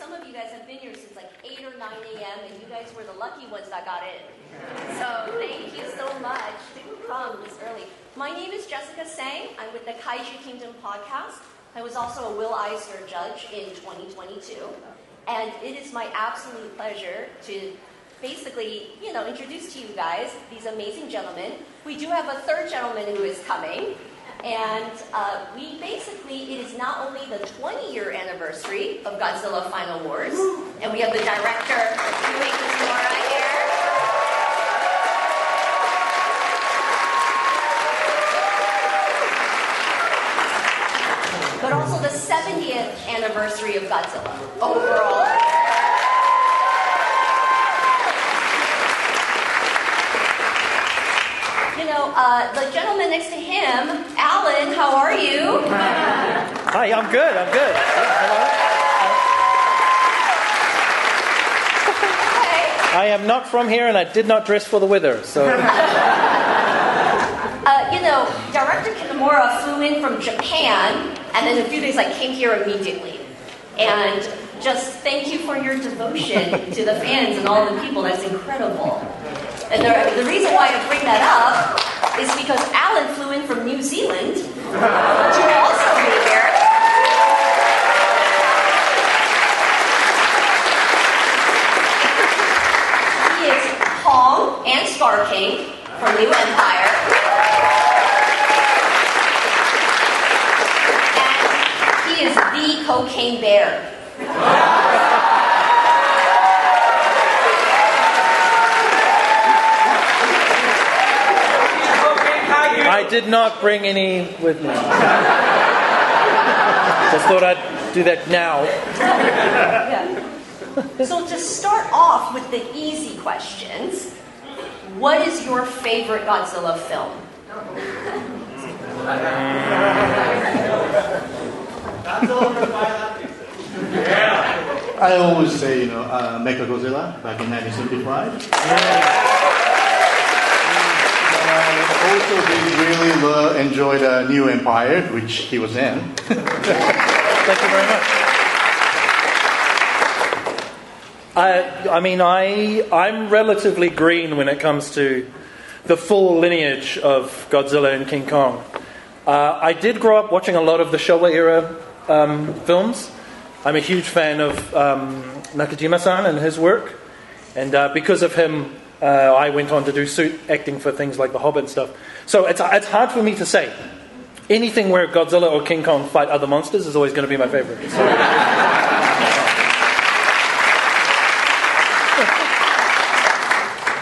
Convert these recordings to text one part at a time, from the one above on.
some of you guys have been here since like 8 or 9 a.m. and you guys were the lucky ones that got in. So thank you so much to come this early. My name is Jessica Sang. I'm with the Kaiju Kingdom podcast. I was also a Will Eisner judge in 2022. And it is my absolute pleasure to basically, introduce to you guys these amazing gentlemen. We do have a third gentleman who is coming. And it is not only the 20-year anniversary of Godzilla Final Wars, and we have the director, Ryuhei Kitamura, here. But also the 70th anniversary of Godzilla overall. The gentleman next to him, Alan, how are you? Hi, I'm good. I am not from here, and I did not dress for the weather. So, Director Kitamura flew in from Japan, and then a few days came here immediately. And just thank you for your devotion to the fans and all the people. That's incredible. And the reason why I bring that up is because Alan flew in from New Zealand to also be here. He is Kong and Scar King from New Empire. And he is the Cocaine Bear. I did not bring any with me. Just thought I'd do that now. Yeah. So to start off with the easy questions, what is your favorite Godzilla film? I always say, Mecha Godzilla back in 1975. Also, they really enjoyed New Empire, which he was in. Thank you very much. I'm relatively green when it comes to the full lineage of Godzilla and King Kong. I did grow up watching a lot of the Showa era films. I'm a huge fan of Nakajima-san and his work. And because of him, I went on to do suit acting for things like The Hobbit and stuff. So it's hard for me to say. Anything where Godzilla or King Kong fight other monsters is always going to be my favorite.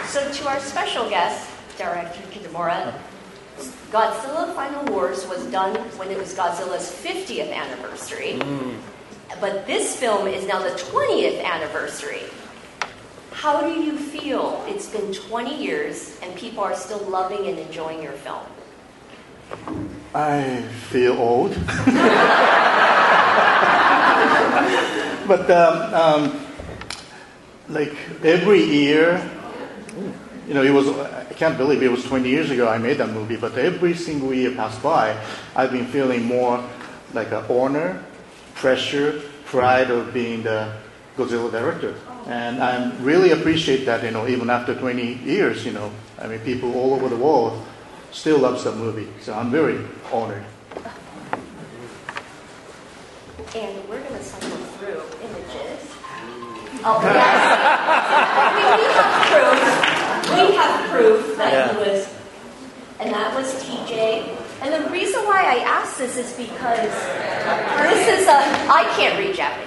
So to our special guest, Director Kitamura, Godzilla Final Wars was done when it was Godzilla's 50th anniversary. But this film is now the 20th anniversary. How do you feel it's been 20 years and people are still loving and enjoying your film? I feel old. But every year, I can't believe it was 20 years ago I made that movie, but every single year passed by, I've been feeling more like an honor, pressure, pride of being the Godzilla director. And I really appreciate that, even after 20 years, people all over the world still loves that movie. So I'm very honored. And we're going to cycle through images. Oh, yes. We have proof that he was, and that was TJ. And the reason why I asked this is because I can't read Japanese.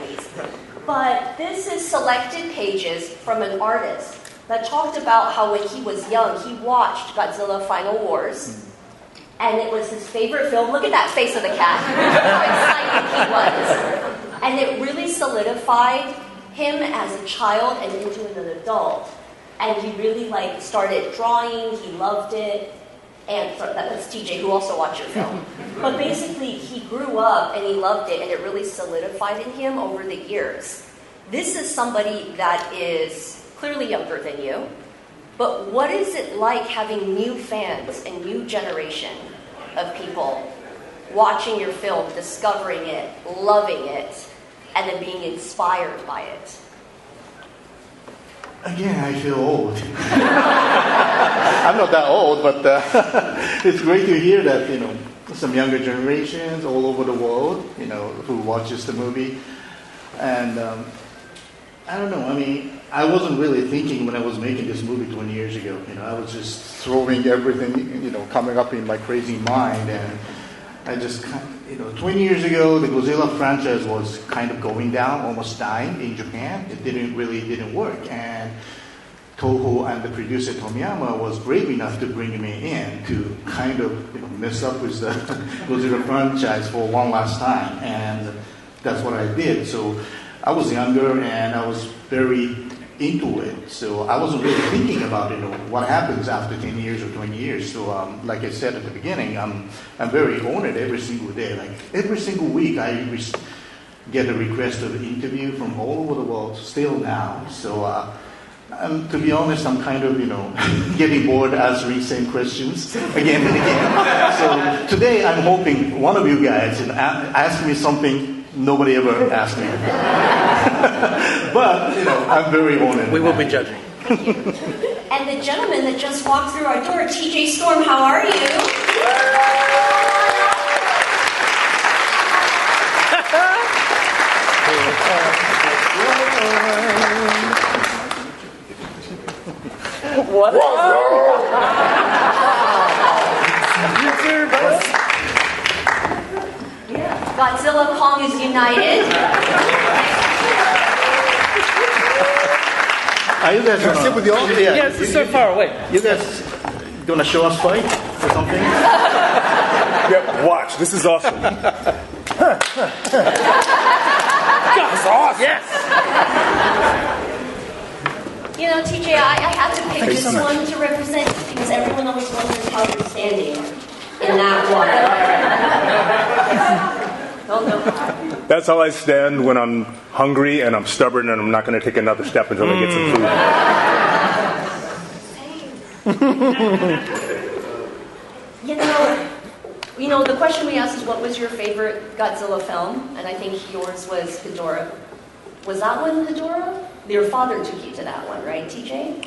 But this is selected pages from an artist that talked about how when he was young, he watched Godzilla Final Wars. And it was his favorite film. Look at that face of the cat. How excited he was. And it really solidified him as a child and into an adult. And he really started drawing. He loved it. And that's TJ, who also watched your film. But basically, he grew up and he loved it, and it really solidified in him over the years. This is somebody that is clearly younger than you, but what is it like having new fans and new generation of people watching your film, discovering it, loving it, and then being inspired by it? Again, I feel old. I'm not that old, but it's great to hear that, some younger generations all over the world, who watches the movie. And I don't know, I wasn't really thinking when I was making this movie 20 years ago. I was just throwing everything, coming up in my crazy mind. And I just, 20 years ago, the Godzilla franchise was kind of going down, almost dying in Japan. It didn't work. And Toho and the producer Tomiyama was brave enough to bring me in to kind of mess up with the Godzilla franchise for one last time. And that's what I did. So I was younger and I was very into it. So I wasn't really thinking about what happens after 10 years or 20 years. So like I said at the beginning, I'm very honored every single day. Like every single week I get a request of an interview from all over the world still now. So to be honest, I'm kind of getting bored answering same questions again and again. So today I'm hoping one of you guys ask me something nobody ever asked me. But, I'm very honored. We will be judging. Thank you. And the gentleman that just walked through our door, TJ Storm, how are you? What? Godzilla Kong is united. Are you guys gonna sit with the audience? Yes, it's so far away. You guys gonna show us fight or something? Yeah, watch. This is awesome. That's awesome. Yes. TJ, I have to pick this one to represent you because everyone always wonders how you're standing in that one. Oh, no. That's how I stand when I'm hungry and I'm stubborn and I'm not going to take another step until I get some food. The question we asked is what was your favorite Godzilla film? And I think yours was Ghidorah. Was that one Ghidorah? Your father took you to that one, right, TJ?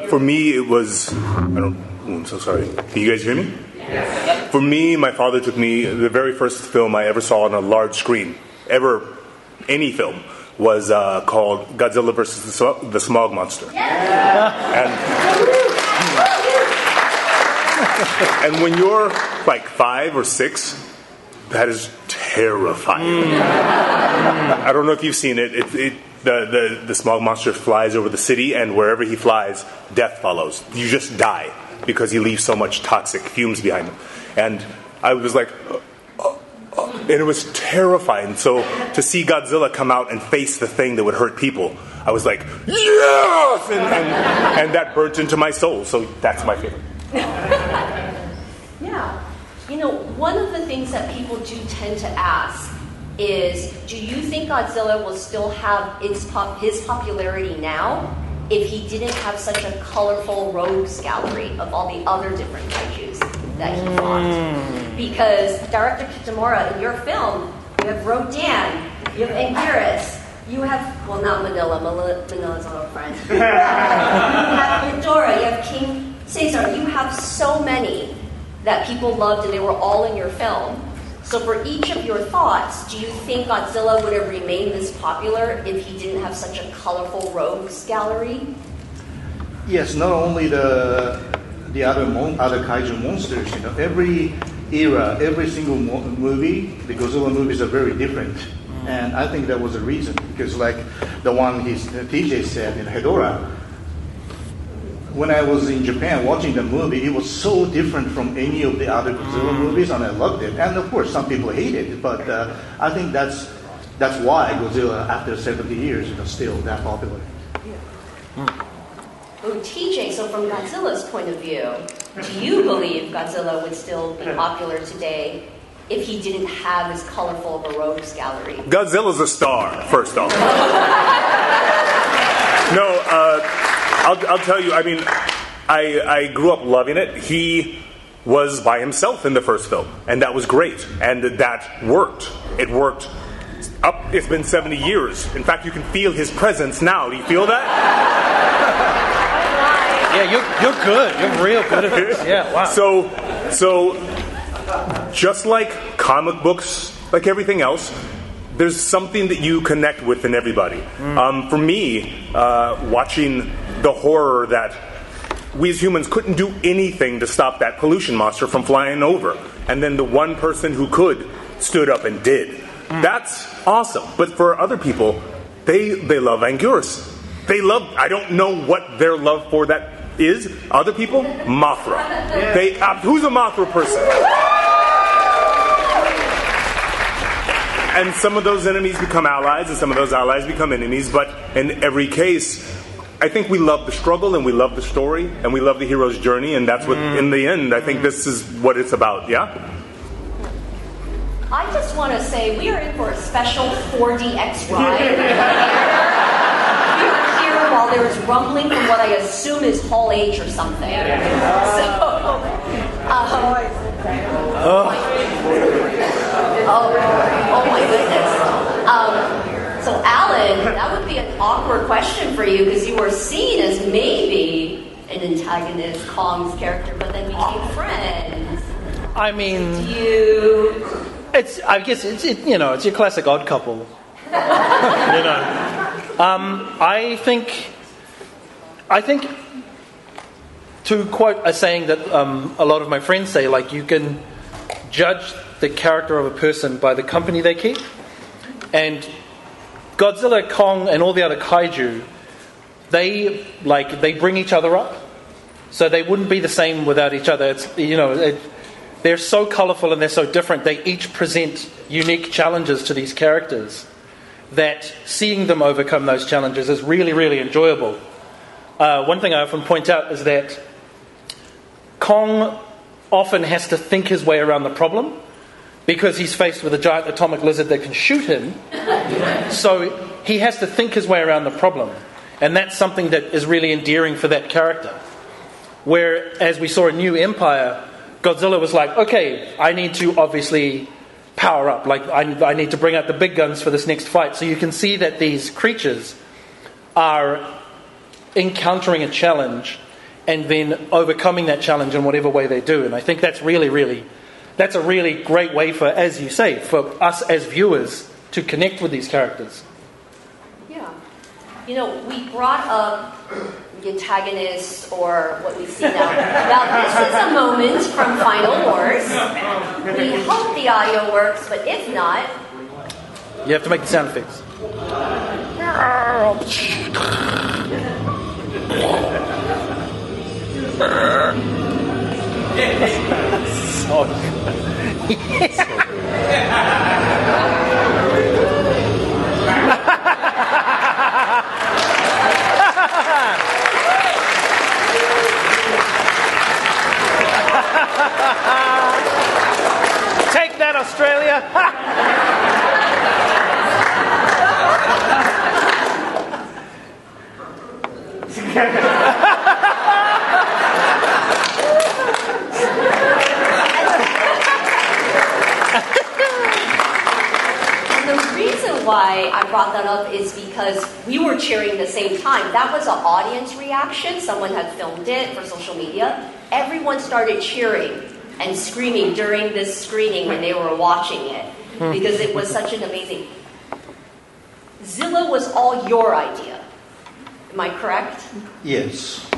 For me, it was... I'm so sorry. Can you guys hear me? Yes. For me, my father took me... The very first film I ever saw on a large screen, any film, was called Godzilla vs. the Smog Monster. Yes. And when you're like 5 or 6, that is terrifying. I don't know if you've seen it. The smog monster flies over the city, and wherever he flies, death follows. You just die because he leaves so much toxic fumes behind him. And I was like, and it was terrifying. So to see Godzilla come out and face the thing that would hurt people, I was like, yes! And that burnt into my soul. So that's my favorite. Yeah. One of the things that people do tend to ask is, do you think Godzilla will still have his popularity now if he didn't have such a colorful rogues gallery of all the other different kaijus that he fought? Because director Kitamura, in your film, you have Rodan, you have Anguirus, you have, well, not Manila. Manila's not a friend. You have Ghidorah, you have King Caesar. You have so many that people loved, and they were all in your film. So for each of your thoughts, do you think Godzilla would have remained this popular if he didn't have such a colorful rogues gallery? Yes, not only the other kaiju monsters. Every era, every single movie, the Godzilla movies are very different. And I think that was a reason, because like the one TJ said in Hedorah, when I was in Japan watching the movie, it was so different from any of the other Godzilla movies, and I loved it. And of course, some people hate it, but I think that's why Godzilla, after 70 years, is still that popular. Oh, TJ, so from Godzilla's point of view, do you believe Godzilla would still be popular today if he didn't have his colorful rogues gallery? Godzilla's a star, first off. No, I'll tell you, I grew up loving it. He was by himself in the first film, and that was great. And that worked. It worked It's been 70 years. In fact, you can feel his presence now. Do you feel that? Yeah, you're good. You're real good at this. Yeah, wow. So just like comic books, like everything else, there's something that you connect with in everybody. For me, watching the horror that we as humans couldn't do anything to stop that pollution monster from flying over, and then the one person who could stood up and did. That's awesome. But for other people, they love Anguirus. They love, I don't know what their love for that is. Other people, Mothra. Who's a Mothra person? And some of those enemies become allies, and some of those allies become enemies. But in every case, I think we love the struggle, and we love the story, and we love the hero's journey, and that's what, in the end, I think this is what it's about, yeah? I just want to say we are in for a special 4DX ride. We were here while there was rumbling from what I assume is Hall H or something. Oh my goodness. So Alan, that would be an awkward question for you because you were seen as maybe an antagonist, Kong's character, but then became friends. I mean, I guess it's your classic odd couple. I think to quote a saying that a lot of my friends say, like, you can judge the character of a person by the company they keep, and Godzilla, Kong, and all the other kaiju, they bring each other up, so they wouldn't be the same without each other. They're so colourful and they're so different. They each present unique challenges to these characters that seeing them overcome those challenges is really, really enjoyable. One thing I often point out is that Kong often has to think his way around the problem because he's faced with a giant atomic lizard that can shoot him. So he has to think his way around the problem. And that's something that is really endearing for that character. Whereas we saw in New Empire, Godzilla was like, okay, I need to obviously power up. Like, I need to bring out the big guns for this next fight. So you can see that these creatures are encountering a challenge and then overcoming that challenge in whatever way they do. And I think that's that's a really great way for, as you say, for us as viewers to connect with these characters. Yeah. We brought up the antagonist or what we see now. Now, this is a moment from Final Wars. We hope the audio works, but if not... You have to make the sound effects. So take that, Australia! And the reason why I brought that up is because we were cheering the same time. That was an audience reaction. Someone had filmed it for social media. Everyone started cheering and screaming during this screening when they were watching it because it was such an amazing... Zilla was all your idea. Am I correct? Yes.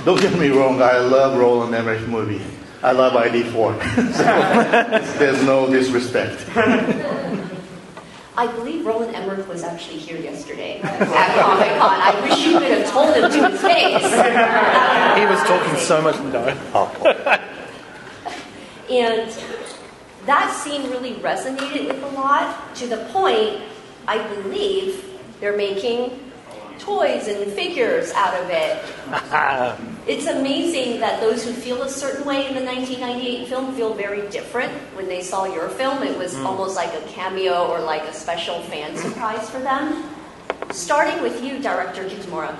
Don't get me wrong, I love Roland Emmerich movie. I love ID4. So there's no disrespect. I believe Roland Emmerich was actually here yesterday at Comic-Con. I wish you could have told him to his face. He was talking so much. No. And that scene really resonated with a lot, to the point, I believe, they're making toys and figures out of it. It's amazing that those who feel a certain way in the 1998 film feel very different when they saw your film. It was almost like a cameo or like a special fan surprise for them. Starting with you, Director Kitamura,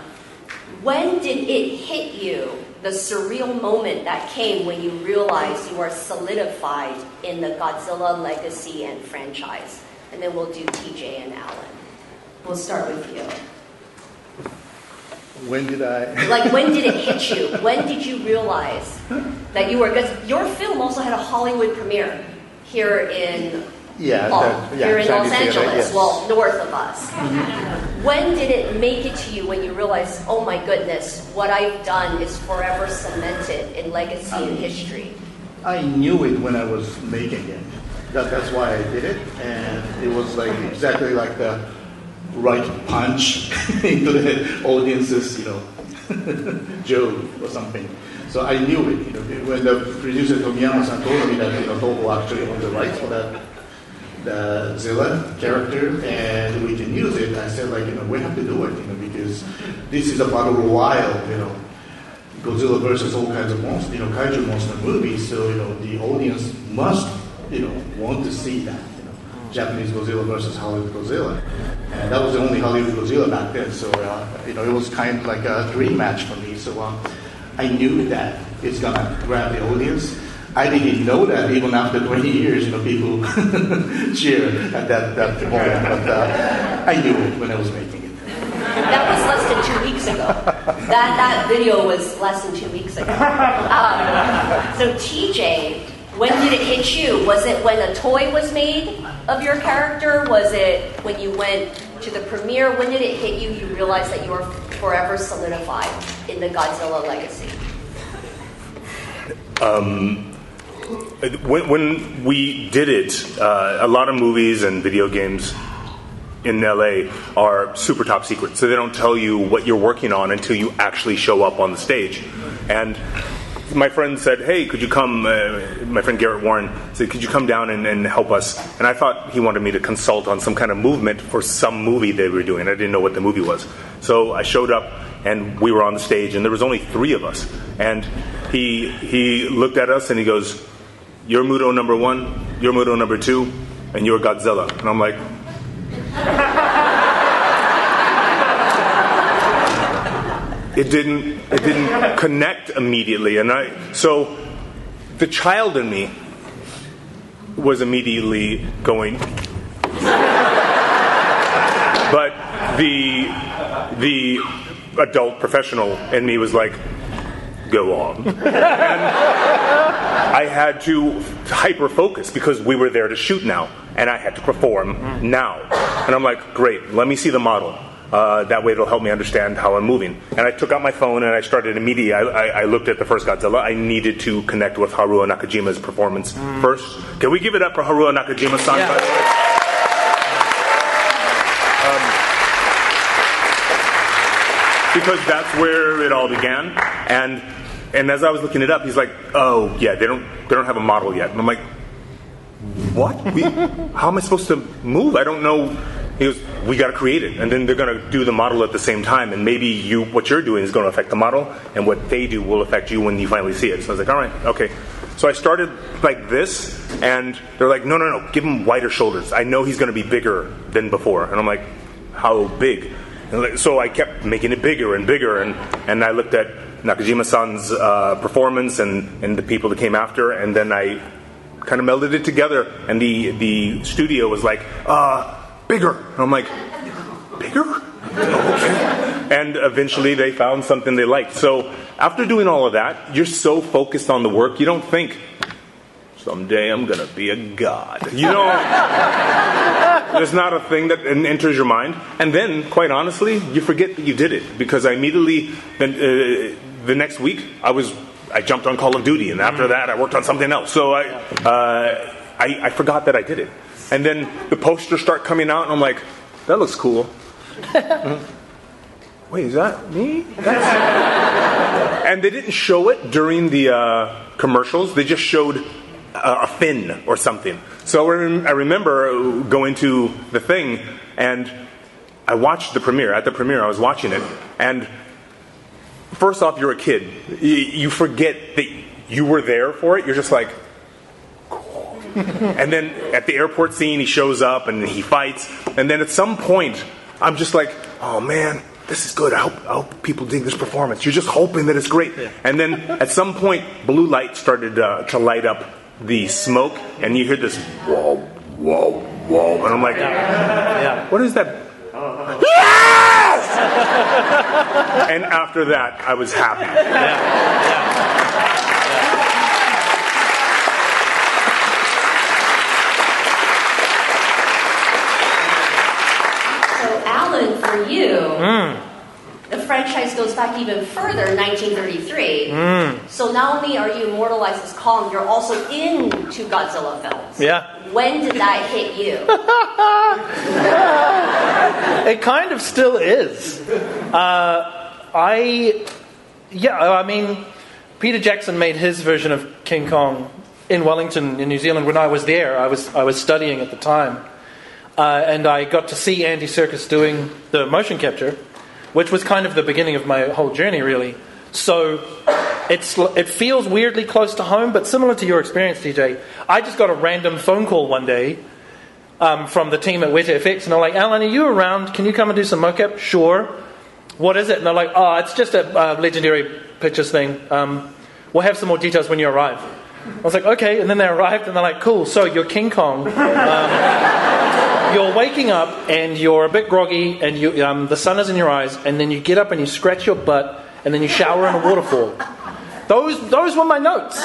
when did it hit you, the surreal moment that came when you realized you are solidified in the Godzilla legacy and franchise? and then we'll do TJ and Alan. We'll start with you. When did I? Like, when did it hit you? When did you realize that you were, because your film also had a Hollywood premiere here in here in Los Angeles, well, north of us. When did it make it to you when you realized, oh my goodness, what I've done is forever cemented in legacy and history? I knew it when I was making it. That's why I did it, and it was like exactly like the right punch into the audience's, joke or something. So I knew it. When the producer Tomiyama-san told me that Toho actually owned the rights for the Zilla character, and we can use it. I said, we have to do it, because this is a battle royale, Godzilla versus all kinds of monsters, kaiju monster movies. So the audience must, want to see that, Japanese Godzilla versus Hollywood Godzilla, and that was the only Hollywood Godzilla back then. So it was kind of like a dream match for me. So I knew that it's gonna grab the audience. I didn't know that even after 20 years, people cheer at that moment. But I knew it when I was making it. That was less than 2 weeks ago. That video was less than 2 weeks ago. So TJ, when did it hit you? Was it when a toy was made of your character? Was it when you went to the premiere? When did it hit you? You realized that you were forever solidified in the Godzilla legacy. When we did it, a lot of movies and video games in LA are super top secret. So they don't tell you what you're working on until you actually show up on the stage. And my friend said, hey, could you come, my friend Garrett Warren said, could you come down and help us? And I thought he wanted me to consult on some kind of movement for some movie they were doing. I didn't know what the movie was. So I showed up, and we were on the stage, and there was only 3 of us. And he looked at us, and he goes, you're Muto number 1, you're Muto number 2, and you're Godzilla. And I'm like... It didn't connect immediately, and so the child in me was immediately going, but the adult professional in me was like, go on. And I had to hyper focus because we were there to shoot now, and I had to perform now. And I'm like, great, let me see the model. That way it'll help me understand how I'm moving. And I took out my phone and I started immediately. I looked at the first Godzilla. I needed to connect with Haruo Nakajima's performance first. Can we give it up for Haruo Nakajima-san? Yeah. Because that's where it all began. And as I was looking it up, he's like, oh yeah, they don't have a model yet. And I'm like, what? How am I supposed to move? I don't know. He goes, we got to create it, and then they're going to do the model at the same time, and maybe what you're doing is going to affect the model, and what they do will affect you when you finally see it. So I was like, all right, okay. So I started like this, and they're like, no, give him wider shoulders. I know he's going to be bigger than before. And I'm like, how big? And so I kept making it bigger and bigger, and I looked at Nakajima-san's performance and the people that came after, and then I kind of melded it together, and the studio was like, bigger. And I'm like, bigger? Okay. And eventually they found something they liked. So after doing all of that, you're so focused on the work, you don't think, someday I'm going to be a god. There's not a thing that enters your mind. And then, quite honestly, you forget that you did it. Because I immediately, the next week, I jumped on Call of Duty. And after that, I worked on something else. So I forgot that I did it. And then the posters start coming out, and I'm like, that looks cool. Wait, is that me? And they didn't show it during the commercials. They just showed a fin or something. So I remember going to the thing, and I watched the premiere. At the premiere, I was watching it. And first off, you're a kid. You forget that you were there for it. You're just like, and then at the airport scene, he shows up and he fights. And then at some point, I'm just like, oh man, this is good. I hope people dig this performance. You're just hoping that it's great. Yeah. And then at some point, blue light started to light up the smoke. And you hear this, whoa, whoa, whoa. And I'm like, Yeah. what is that? Yes! And after that, I was happy. So, Alan, for you, the franchise goes back even further, 1933. So not only are you immortalized as Kong, you're also into Godzilla films. Yeah. When did that hit you? It kind of still is. I mean, Peter Jackson made his version of King Kong in Wellington, in New Zealand. When I was there, I was studying at the time, and I got to see Andy Serkis doing the motion capture, which was kind of the beginning of my whole journey, really. So it feels weirdly close to home, but similar to your experience, TJ. I just got a random phone call one day from the team at WetFX, and they're like, Alan, are you around? Can you come and do some mocap? Sure. What is it? And they're like, oh, it's just a Legendary Pictures thing. We'll have some more details when you arrive. I was like, okay. And then they arrived, and they're like, cool, so you're King Kong. You're waking up, and you're a bit groggy, and the sun is in your eyes, and then you get up and you scratch your butt, and then you shower in a waterfall. Those were my notes.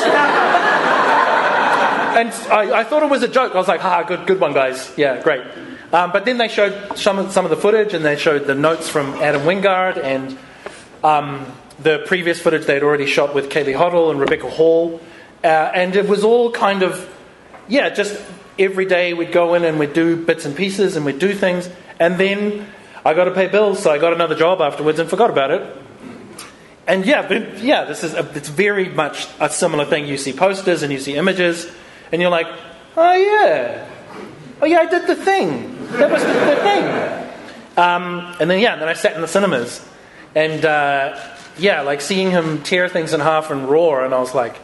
And I thought it was a joke. I was like, good one, guys. Yeah, great. But then they showed some of the footage, and they showed the notes from Adam Wingard and the previous footage they'd already shot with Kaylee Hoddle and Rebecca Hall. And it was all kind of, just every day we'd go in and we'd do bits and pieces and we'd do things. And then I got to pay bills, so I got another job afterwards and forgot about it. And it's very much a similar thing. You see posters and you see images, and you're like, oh yeah, I did the thing. That was the thing. And then I sat in the cinemas, and like seeing him tear things in half and roar, and I was like,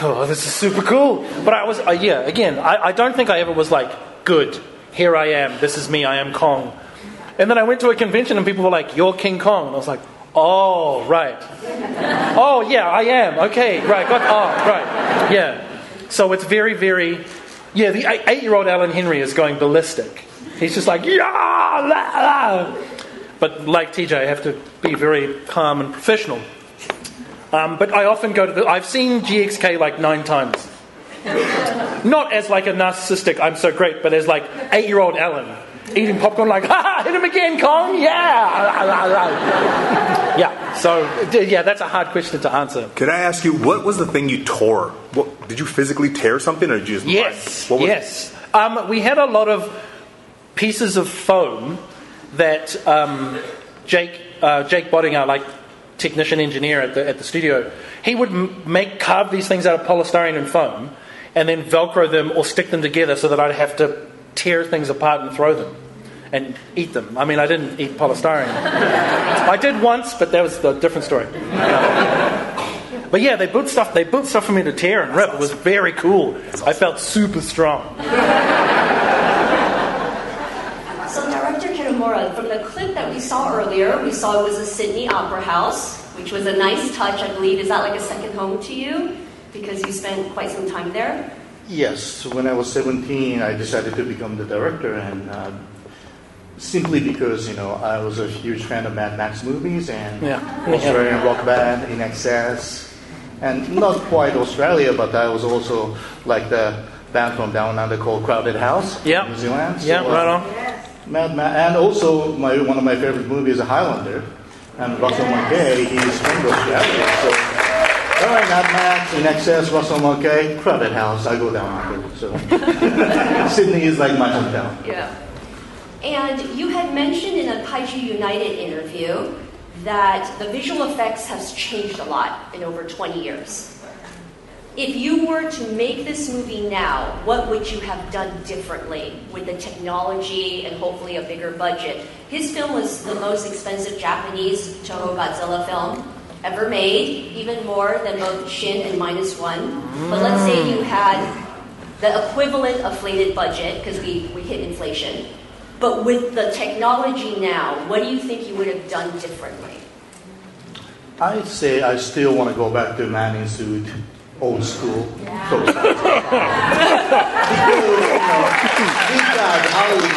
oh, this is super cool. But I was, I don't think I ever was like, good, here I am, this is me, I am Kong. And then I went to a convention and people were like, you're King Kong. And I was like, oh, right. Oh, yeah, I am. Okay, right. Right. Yeah. So it's very, very... Yeah, the 8-year-old Alan Henry is going ballistic. He's just like, yeah, la, la. But like TJ, I have to be very calm and professional. But I often go to I've seen GXK like 9 times. Not as like a narcissistic, I'm so great, but as like 8-year-old Alan. Eating popcorn like, hit him again, Kong, yeah. Yeah, so, that's a hard question to answer. Could I ask you, what was the thing you tore? Did you physically tear something, or did you just... Yes. We had a lot of pieces of foam that Jake Botting, our like technician engineer at the studio, he would carve these things out of polystyrene and foam, and then Velcro them or stick them together so that I'd have to tear things apart and throw them and eat them. I mean, I didn't eat polystyrene. I did once, but that was a different story. But yeah, they built stuff for me to tear and rip. It was very cool. I felt super strong. So Director Kitamura, from the clip that we saw earlier, we saw it was a Sydney Opera House, which was a nice touch, I believe. Is that like a second home to you? Because you spent quite some time there? Yes, when I was 17, I decided to become the director, and simply because I was a huge fan of Mad Max movies and Australian rock band In Excess, and not quite Australia, but I was also like the band from down under called Crowded House, New Zealand. So, right on. Mad Max, and also one of my favorite movies is Highlander, and Russell Mulcahy, he's from Australia. So, all right, Mad Max, In Excess, Russell Mulcahy, Crowded House, I go down under. So Sydney is like my hometown. Yeah. And you had mentioned in a Kaiju United interview that the visual effects has changed a lot in over 20 years. If you were to make this movie now, what would you have done differently with the technology and hopefully a bigger budget? His film was the most expensive Japanese Toho Godzilla film ever made, even more than both Shin and -1. But let's say you had the equivalent inflated budget, because we hit inflation. But with the technology now, what do you think you would have done differently? I'd say I still want to go back to man in suit old school. Because, these guys always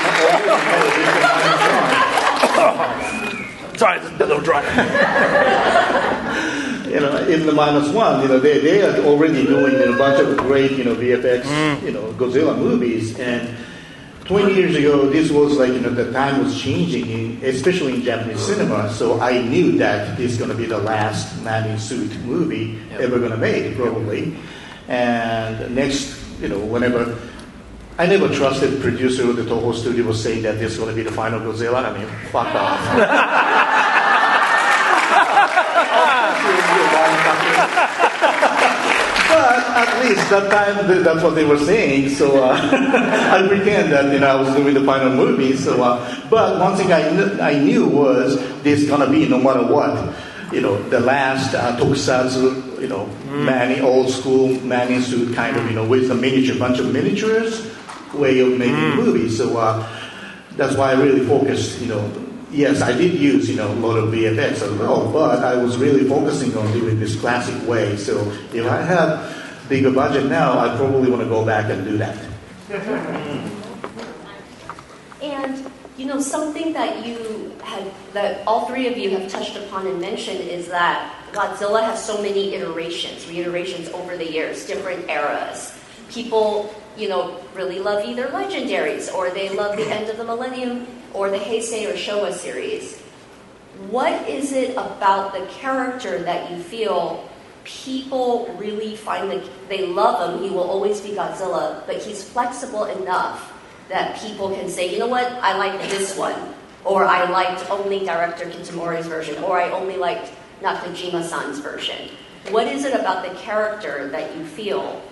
Sorry, it's a little dry. In the -1, they are already doing a bunch of great, VFX, Godzilla movies. And 20 years ago, this was like, the time was changing, especially in Japanese cinema. So I knew that this is going to be the last man-in-suit movie ever going to make, probably. And next, whenever, I never trusted producer of the Toho studio was saying that this is going to be the final Godzilla. I mean, fuck off. But at least that time, that's what they were saying. So I pretend that I was doing the final movie. So, but one thing I knew was this gonna be no matter what. The last tokusatsu, old school man-in-suit kind of, with a bunch of miniatures way of making movies. So that's why I really focused, yes, I did use, a lot of VFX as well, but I was really focusing on doing this classic way. So if I have bigger budget now, I probably want to go back and do that. And, something that that all three of you have touched upon and mentioned is that Godzilla has so many reiterations over the years, different eras. People, really love either legendaries, or they love the end of the millennium, or the Heisei or Showa series. What is it about the character that you feel people really they love him? He will always be Godzilla, but he's flexible enough that people can say, you know what, I like this one, or I liked only director Kitamura's version, or I only liked Nakajima-san's version. What is it about the character that you feel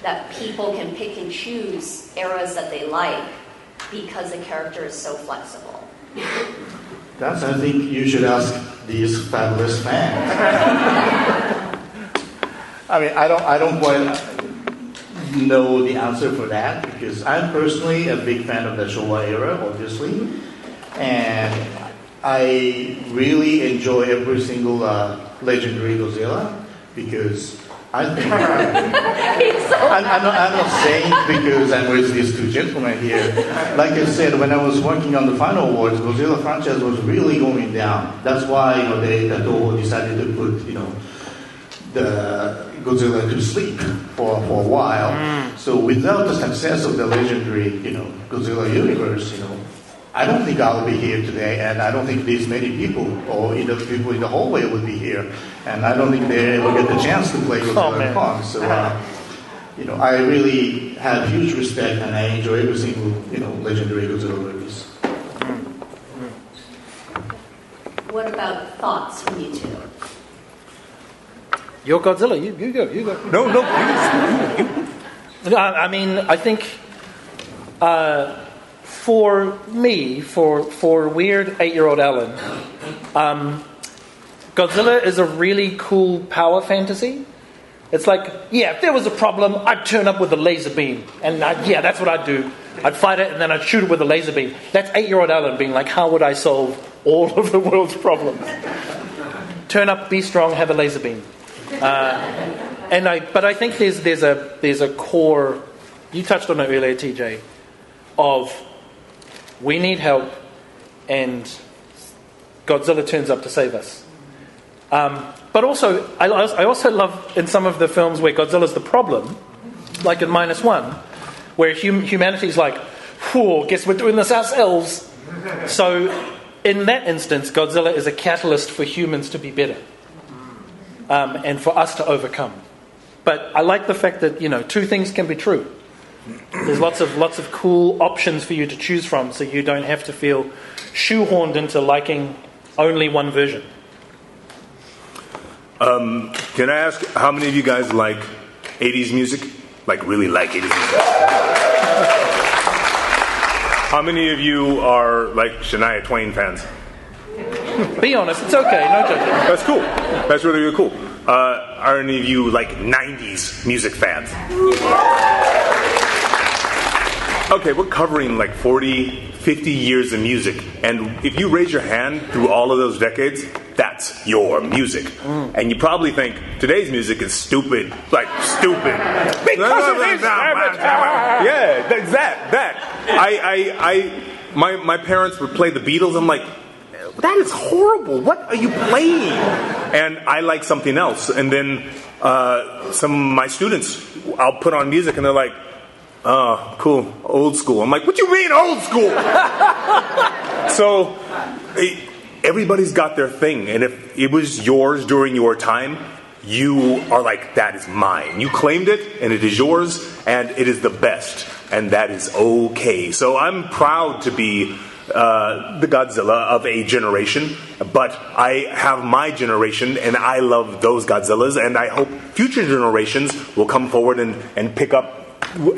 that people can pick and choose eras that they like because the character is so flexible? I think you should ask these fabulous fans. I mean, I don't quite know the answer for that, because I'm personally a big fan of the Showa era, obviously, and I really enjoy every single legendary Godzilla, because I think I'm not saying because I'm with these two gentlemen here. Like I said, when I was working on the final awards, Godzilla franchise was really going down. That's why the Toho decided to put the Godzilla to sleep for a while. So without the success of the legendary Godzilla universe, I don't think I'll be here today, and I don't think these many people, or people in the hallway would be here, and I don't think they ever get the chance to play Godzilla Kong. So, I really have huge respect, and I enjoy every single, legendary Godzilla movies. What about thoughts from you two? You're Godzilla. You go. No, you. I mean, I think for me, for weird 8-year-old Alan, Godzilla is a really cool power fantasy. It's like, if there was a problem, I'd turn up with a laser beam. And that's what I'd do. I'd fight it, and then I'd shoot it with a laser beam. That's 8-year-old Alan being like, how would I solve all of the world's problems? Turn up, be strong, have a laser beam. But I think there's a core. You touched on it earlier, TJ, of we need help, and Godzilla turns up to save us. But also, I also love in some of the films where Godzilla's the problem, like in -1, where humanity's like, guess we're doing this ourselves. So in that instance, Godzilla is a catalyst for humans to be better. And for us to overcome. But I like the fact that, two things can be true. There's lots of cool options for you to choose from, so you don't have to feel shoehorned into liking only one version. Can I ask how many of you guys like 80s music? Like, really like 80s music? How many of you are, like, Shania Twain fans? Be honest, it's okay, no judging. That's cool. That's really, really cool. Are any of you, like, 90s music fans? Okay, we're covering, like, 40, 50 years of music. And if you raise your hand through all of those decades, that's your music. And you probably think today's music is stupid, like stupid. Because of this. Yeah, that's that. My parents would play the Beatles. I'm like, that is horrible. What are you playing? And I like something else. And then some of my students, I'll put on music and they're like, oh, cool, old school. I'm like, what you mean old school? So everybody's got their thing. And if it was yours during your time, you are like, that is mine. You claimed it, and it is yours, and it is the best. And that is okay. So I'm proud to be the Godzilla of a generation, but I have my generation, and I love those Godzillas, and I hope future generations will come forward and pick up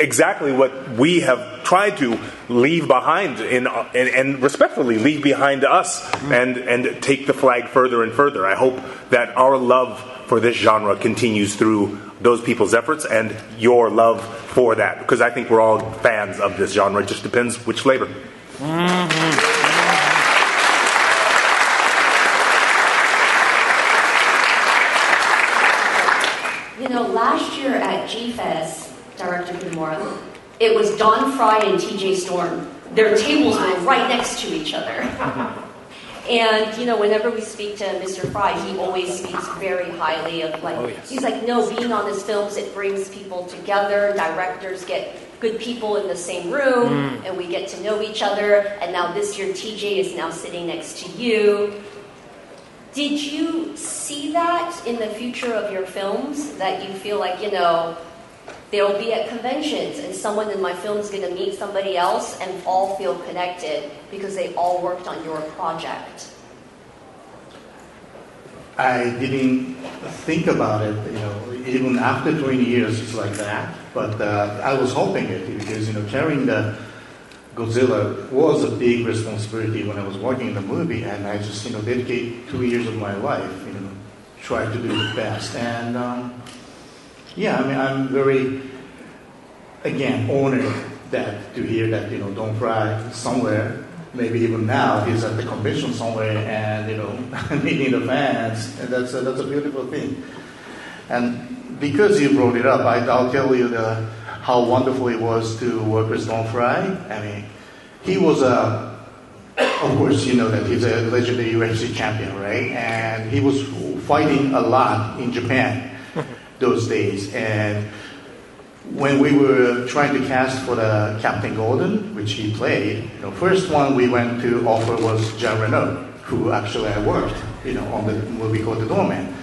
exactly what we have tried to leave behind and respectfully leave behind us and take the flag further and further. I hope that our love for this genre continues through those people's efforts and your love for that, because I think we're all fans of this genre. It just depends which flavor. You know, last year at G-Fest, Director Kitamura, it was Don Fry and TJ Storm. Their tables were right next to each other. And, you know, whenever we speak to Mr. Fry, he always speaks very highly of, like, he's like, no, being on his films, it brings people together. Directors get good people in the same room, and we get to know each other. And now this year, TJ is now sitting next to you. Did you see that in the future of your films, that you feel like, you know, they'll be at conventions and someone in my film is going to meet somebody else and all feel connected because they all worked on your project? I didn't think about it, you know, even after 20 years, it's like that. But I was hoping it because, you know, carrying the Godzilla was a big responsibility when I was working in the movie, and I just, you know, dedicate 2 years of my life, you know, try to do the best. And yeah, I mean, I'm very, again, honored that to hear that, you know, Don Fry somewhere, maybe even now, he's at the convention somewhere and, you know, meeting the fans, and that's a beautiful thing. And because you brought it up, I'll tell you how wonderful it was to work with Don Fry. I mean, he was of course, you know that he's a legendary UFC champion, right? And he was fighting a lot in Japan those days. And when we were trying to cast for the Captain Golden, which he played, you know, first one we went to offer was Jean Reno, who actually I worked, you know, on the movie called The Doorman.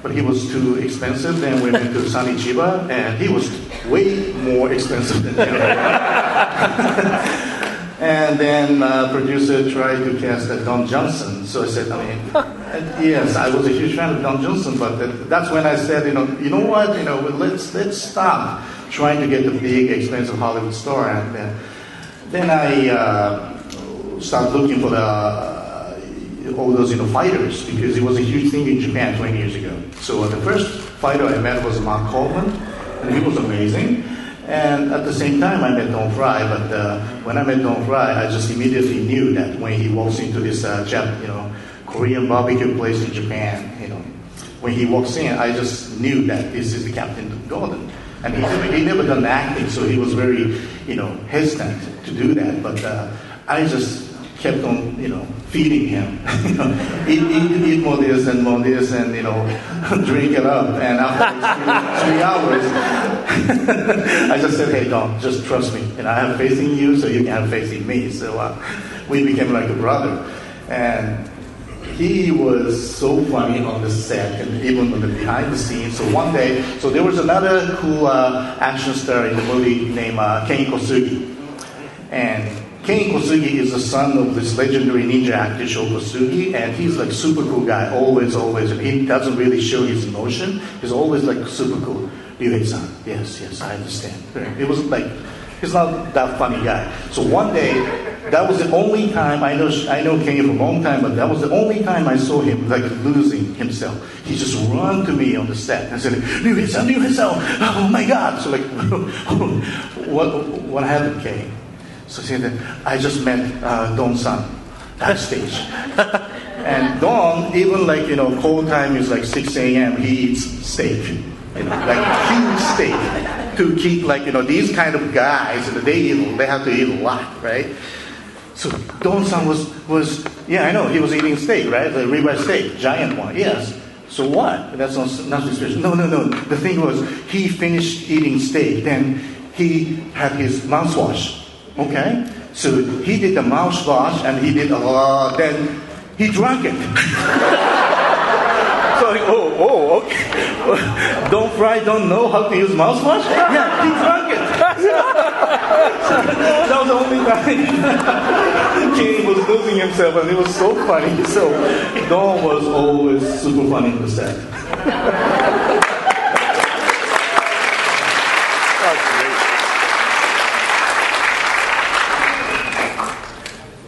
But he was too expensive. Then we went to Sonny Chiba, and he was way more expensive than Jean Reno. And then producer tried to cast Don Johnson. So I said, I mean, yes, I was a huge fan of Don Johnson, but that's when I said, you know what, you know, let's stop trying to get the big, expensive Hollywood star. And then I started looking for all those, you know, fighters, because it was a huge thing in Japan 20 years ago. So the first fighter I met was Mark Coleman, and he was amazing. And at the same time, I met Don Fry, but when I met Don Fry, I just immediately knew that when he walks into this, Korean barbecue place in Japan, you know, when he walks in, I just knew that this is the Captain Golden. And he never done acting, so he was very, you know, hesitant to do that. But I just kept on, you know, feeding him. You know, eat more this, and, you know, drink it up. And after 3 hours, I just said, hey, Don, just trust me. And I have faith in you, so you can have faith in me. So we became like a brother. And he was so funny on the set and even on the behind the scenes. So one day, so there was another cool action star in the movie named Ken Kosugi. And Ken Kosugi is the son of this legendary ninja actor Sho Kosugi, and he's like super cool guy, always, and he doesn't really show his emotion. He's always like super cool. Ryuhei-san, yes, I understand. It was like, he's not that funny guy. So one day, that was the only time, I know Ken for a long time, but that was the only time I saw him like losing himself. He just ran to me on the set and said, Ryuhei-san, oh my God. So like, what happened, Ken? So he said, I just met Don-san backstage. And Don, even like, call time is like 6 a.m., he eats steak. Like huge steak. To keep like, these kind of guys, they have to eat a lot, right? So Don-san was, I know, he was eating steak, right? The ribeye steak, giant one, yes. So what? That's nothing special. No. The thing was, he finished eating steak, then he had his mouthwash, okay? So he did the mouthwash, and he did a lot, then he drank it. So like, okay. Don't Fry don't know how to use mouthwash? Yeah, he drank it. That was the only time King was losing himself, and it was so funny. So Don was always super funny in the set.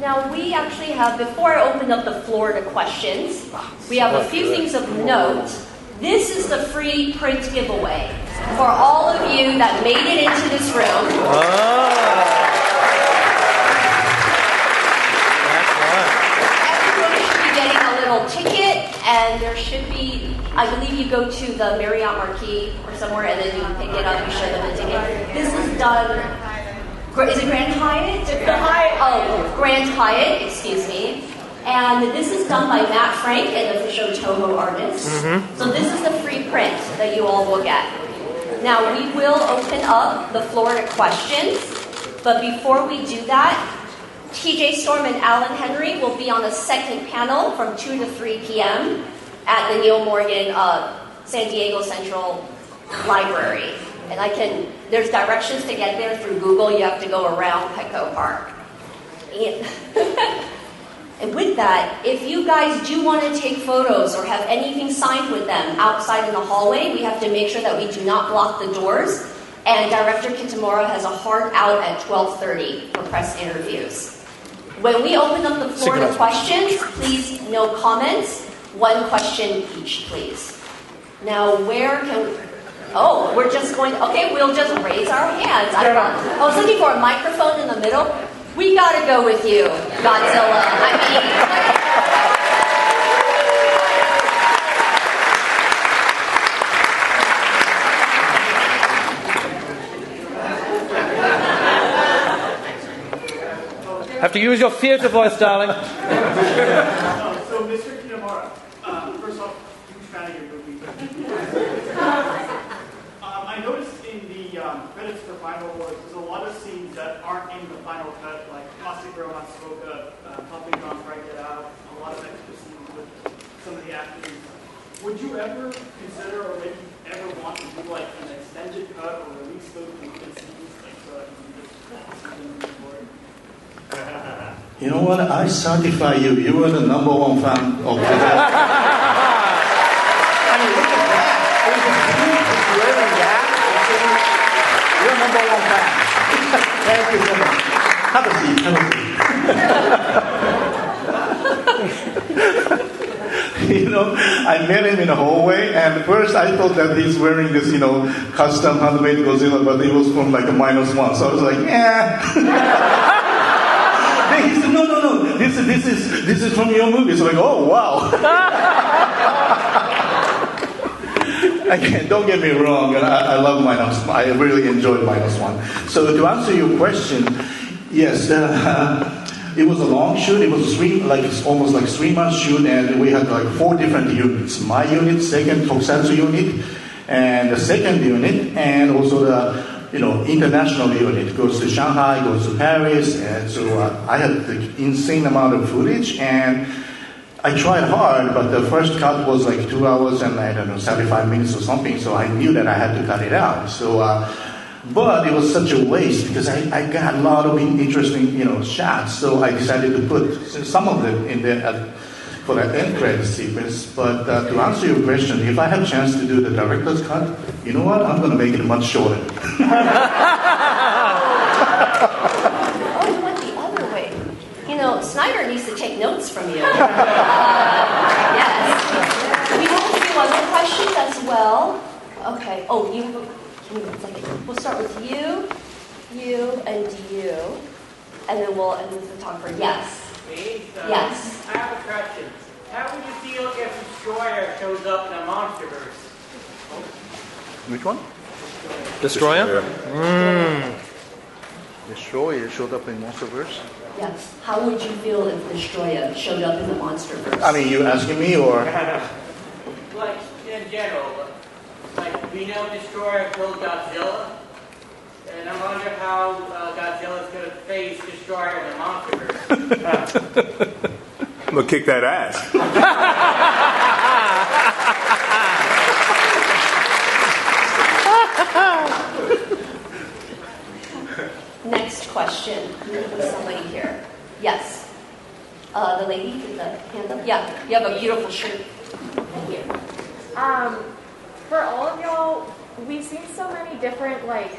Now we actually have, before I open up the floor to questions, we have a few things of note. This is the free print giveaway for all of you that made it into this room. Everybody should be getting a little ticket, and there should be, I believe you go to the Marriott Marquis or somewhere, and then you pick it up, you show them the ticket. This is done, is it Grand Hyatt? It's the Hyatt. Oh, Grand Hyatt, excuse me. And this is done by Matt Frank, an official Toho artist. So this is the free print that you all will get. Now we will open up the floor to questions, but before we do that, TJ Storm and Alan Henry will be on the second panel from 2 to 3 p.m. at the Neil Morgan San Diego Central Library. And there's directions to get there through Google. You have to go around Petco Park. And with that, if you guys do want to take photos or have anything signed with them outside in the hallway, we have to make sure that we do not block the doors. And Director Kitamura has a hard out at 12:30 for press interviews. When we open up the floor to questions, please no comments. One question each, please. Now, where can we... Oh, we're just going... Okay, we'll just raise our hands. I was looking for a microphone in the middle. We gotta go with you, Godzilla. Have to use your theater voice, darling. So, Mr. Kitamura, first off, huge fan of your movie. I noticed in the credits for Final Wars, there's a lot of scenes that aren't in the final cut, like Masahiro Matsuoka helping John Fry get out, a lot of extra scenes with some of the actors. Would you ever consider, or maybe ever want to do like an extended cut or release those deleted scenes, like so that you can just see them before? You know what? I certify you. You are the number one fan of this. I mean, look at that. Wearing that. You're number one fan. Thank you so much. Have a seat. I met him in the hallway, and first I thought that he's wearing this, custom handmade Godzilla, but it was from like a -1. So I was like, yeah. He said, no, this is from your movie. So like, oh, wow. Again, don't get me wrong, I love -1. I really enjoyed -1. So to answer your question, yes, it was a long shoot. It was almost like 3 months shoot, and we had like 4 different units. My unit, second Tokusatsu unit, and the second unit, and also the international unit goes to Shanghai, goes to Paris, and so I had the insane amount of footage, and I tried hard, but the first cut was like 2 hours and 75 minutes or something, so I knew that I had to cut it out. So, but it was such a waste because I got a lot of interesting, shots, so I decided to put some of them in there for that end credit sequence. But to answer your question, if I have a chance to do the director's cut, you know what? I'm going to make it much shorter. Oh, you went the other way. Snyder needs to take notes from you. Yes. We have a few other questions as well. Okay. Oh, give me 1 second. We'll start with you, and you, and then we'll end with the photographer. Yes. Me? Yes. I have a question. feel if Destroyer shows up in a Monsterverse? Which one? Destroyer? Destroyer showed up in Monsterverse. Yes. How would you feel if Destroyer showed up in the Monsterverse? I mean, you asking me or? Like, in general, like, we know Destroyer killed Godzilla, and I wonder how Godzilla's going to face Destroyer in the Monsterverse. I'm gonna kick that ass. Next question. Somebody here. Yes. The lady with the hand up. Yeah. You have a beautiful shirt. Right here. For all of y'all, we've seen so many different, like,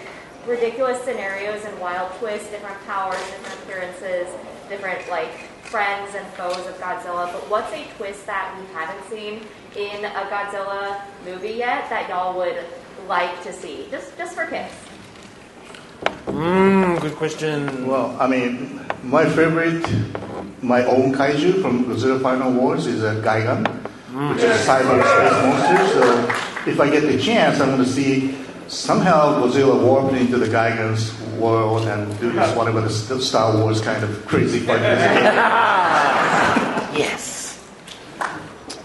ridiculous scenarios and wild twists, different powers, different appearances, different, like, friends and foes of Godzilla. But what's a twist that we haven't seen in a Godzilla movie yet that y'all would like to see? Just for kicks. Good question. Well, I mean, my favorite, my own kaiju from Godzilla Final Wars is a Gigan, which is a cyberspace monster. So if I get the chance, I'm going to see somehow Godzilla warped into the Gigan's world and do this whatever the Star Wars kind of crazy part is. Yes.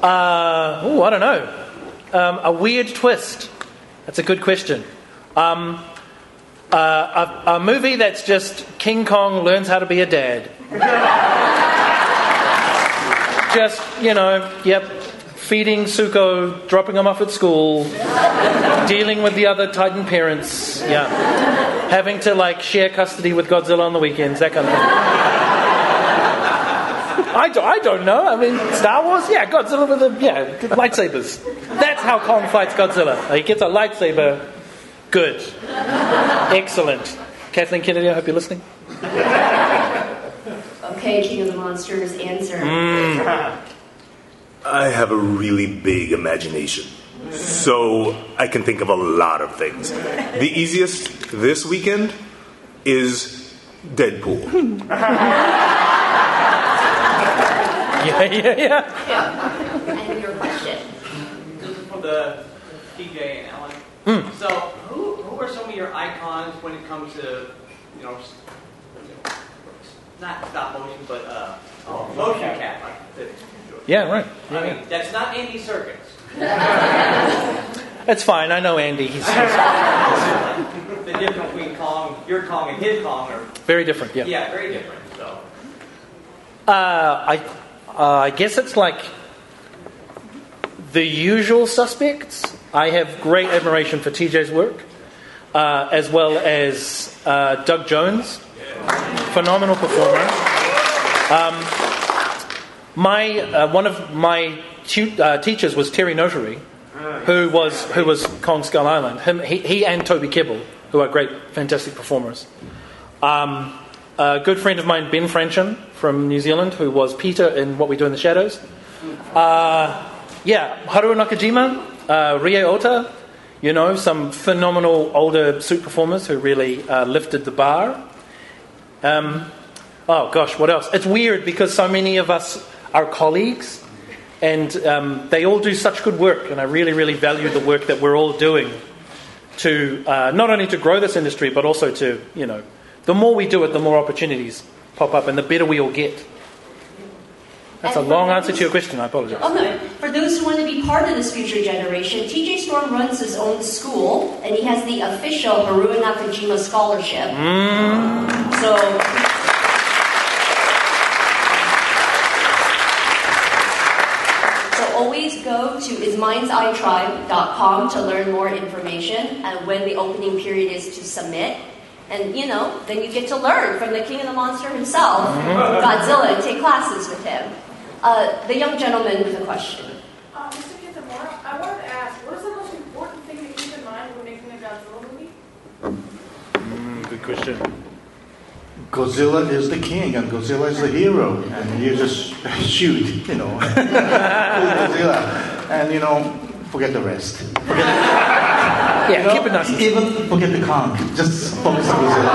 I don't know. A weird twist. That's a good question. A movie that's just King Kong learns how to be a dad. Just, feeding Suko, dropping him off at school, dealing with the other Titan parents, having to, share custody with Godzilla on the weekends, that kind of thing. I don't know. I mean, Star Wars? Yeah, Godzilla with lightsabers. That's how Kong fights Godzilla. He gets a lightsaber. Good. Excellent. Kathleen Kennedy, I hope you're listening. Okay, King of the Monsters, answer. I have a really big imagination, so I can think of a lot of things. The easiest this weekend is Deadpool. Yeah. And your question. This is from the TJ and Ellen. So, who are some of your icons when it comes to, not stop motion, but motion cap? Yeah, right. I mean, that's not Andy Serkis. It's fine. I know Andy. He's The difference between your Kong and his Kong are very different. Yeah. Yeah, very different. So, I guess it's like the usual suspects. I have great admiration for TJ's work, as well as Doug Jones, phenomenal performer. One of my teachers was Terry Notary, who was Kong Skull Island. He and Toby Kebbell, who are great, fantastic performers. A good friend of mine, Ben Francham from New Zealand, who was Peter in What We Do in the Shadows. Haruo Nakajima, Ryuhei Ota, some phenomenal older suit performers who really lifted the bar. What else? It's weird because so many of us are colleagues and they all do such good work, and I really, really value the work that we're all doing to not only to grow this industry, but also to, the more we do it, the more opportunities pop up and the better we all get. That's a long answer to your question, I apologize. Oh no, for those who want to be part of this future generation, TJ Storm runs his own school, and he has the official Haruo Nakajima Scholarship. So always go to ismindseyetribe.com to learn more information and when the opening period is to submit. And, then you get to learn from the King of the Monster himself, Godzilla, and take classes with him. The young gentleman with a question. Mr. Kitamura, I wanted to ask, what is the most important thing to keep in mind when making a Godzilla movie? Good question. Godzilla is the king and Godzilla is the hero. And you just shoot, Godzilla. And, forget the rest. Keep it nice. Even forget the Kong. Just focus on Godzilla.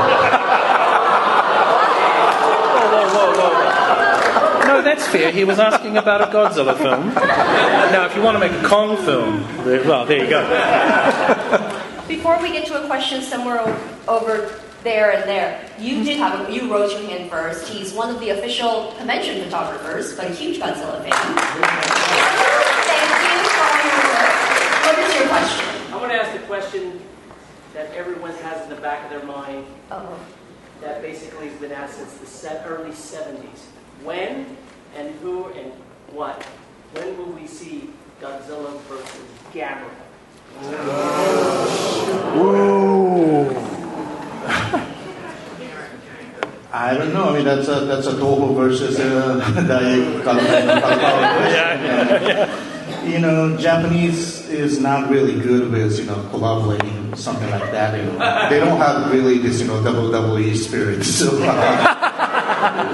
Whoa. No No, that's fair. He was asking about a Godzilla film. Now, if you want to make a Kong film, well, there you go. Before we get to a question somewhere over there and there, you rose your hand first. He's one of the official convention photographers, but a huge Godzilla fan. Thank you for all your work. What is your question? I want to ask the question that everyone has in the back of their mind. That basically has been asked since the early 70s. When and who and what? When will we see Godzilla versus Gamera? Ooh. I don't know. I mean, that's a Toho versus You know, Japanese is not really good with collaborating something like that. They don't have really this WWE spirit. So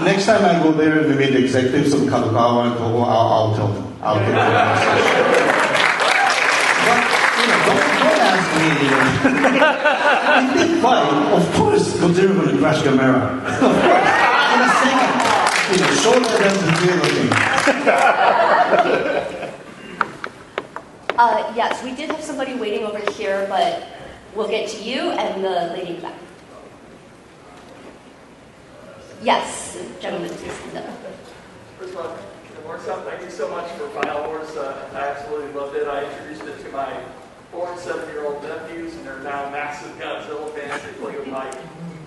next time I go there and meet the executives of Kadokawa and Toho, I'll tell them. I'll give them a message. But don't ask me. In big fight, of course, Godzilla will crash Gamera. Of course, in a second. Shoulder them to do everything. Yes, we did have somebody waiting over here, but we'll get to you and the lady in the back. Yes, gentlemen, please stand up. First of all, thank you so much for Final Wars. I absolutely loved it. I introduced it to my 4 and 7-year-old nephews, and they're now massive Godzilla fans. They play with my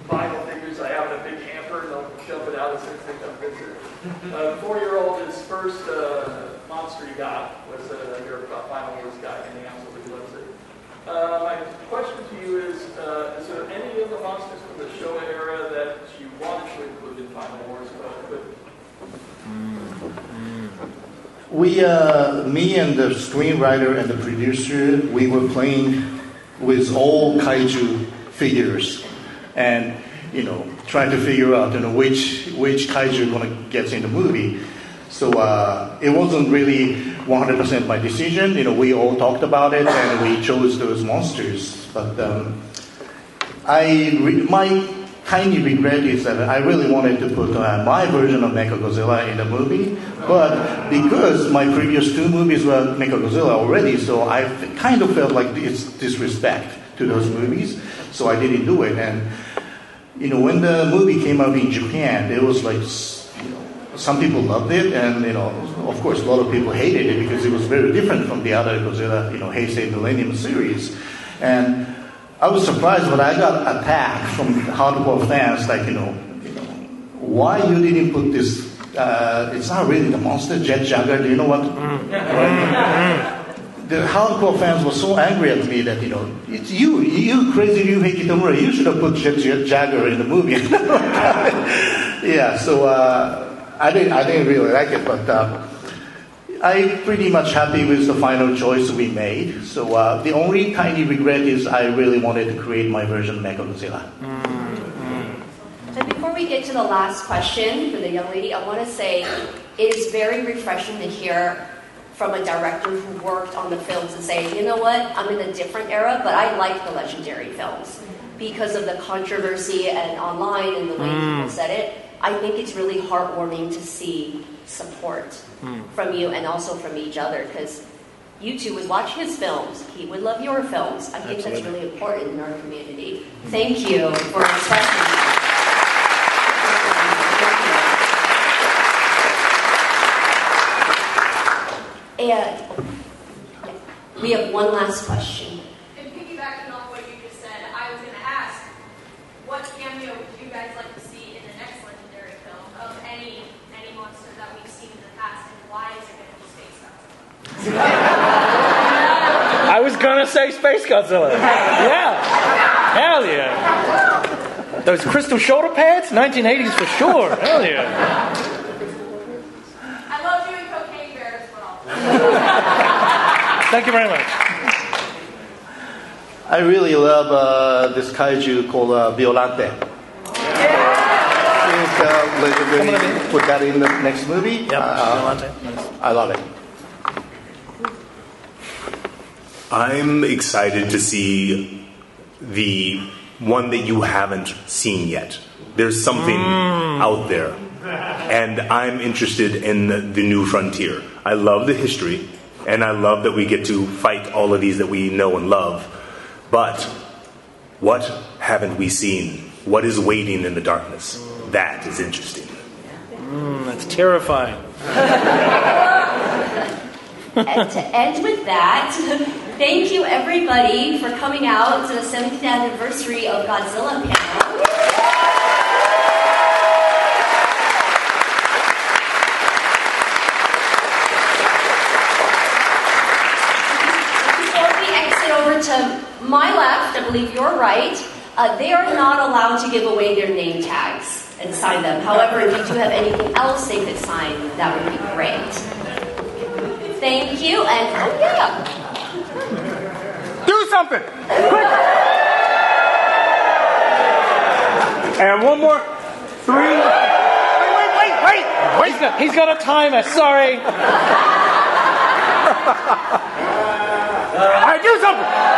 vinyl figures. I have it in a big hamper, and they'll jump it out as soon as they come visit. The 4-year-old, his first monster he got was a Final Wars guy, and he absolutely loves it. My question to you is there any of the monsters from the Showa era that you wanted to include in Final Wars but couldn't? Me and the screenwriter and the producer, we were playing with all Kaiju figures, and trying to figure out which Kaiju going to get in the movie. So it wasn't really 100% my decision. We all talked about it and we chose those monsters. But my tiny regret is that I really wanted to put my version of Mechagodzilla in the movie, but because my previous 2 movies were Mechagodzilla already, so I kind of felt like it's disrespect to those movies, so I didn't do it. And when the movie came out in Japan, it was like, some people loved it, and of course, a lot of people hated it because it was very different from the other Godzilla, Heisei Millennium series. And I was surprised, but I got attacked from hardcore fans, like, why you didn't put this? It's not really the monster, Jet Jagger. Do you know what? The hardcore fans were so angry at me that it's you crazy Ryuhei Kitamura. You should have put Jet Jagger in the movie. Yeah, so I didn't really like it, but I'm pretty much happy with the final choice we made. So the only tiny regret is I really wanted to create my version of Mechagodzilla. And before we get to the last question for the young lady, I want to say it is very refreshing to hear from a director who worked on the films and say, you know what, I'm in a different era, but I like the legendary films because of the controversy and online and the way people said it. I think it's really heartwarming to see support from you and also from each other, because you two would watch his films, he would love your films. I think that's really important in our community. Thank you for expressing that. And we have one last question. And piggybacking off what you just said, I was going to ask, what cameo would you guys like to see in the next legendary film of any monster that we've seen in the past, and why is it going to be Space Godzilla? I was going to say Space Godzilla. Yeah. Hell yeah. Those crystal shoulder pads? 1980s for sure. Hell yeah. I love doing Cocaine Bear as well. Thank you very much. I really love this kaiju called Violante. Put that in the next movie. Yep, Violante. I love it. I'm excited to see the one that you haven't seen yet. There's something out there. And I'm interested in the new frontier. I love the history, and I love that we get to fight all of these that we know and love. But what haven't we seen? What is waiting in the darkness? That is interesting. That's terrifying. And to end with that, thank you everybody for coming out to the 70th anniversary of Godzilla panel. Before we exit over to my left, I believe you're right, they are not allowed to give away their name tags and sign them. However, if you do have anything else they could sign, that would be great. Thank you, and oh yeah. Do something! Quick! And one more. 3. Wait! He's got a timer, sorry. All right, do something!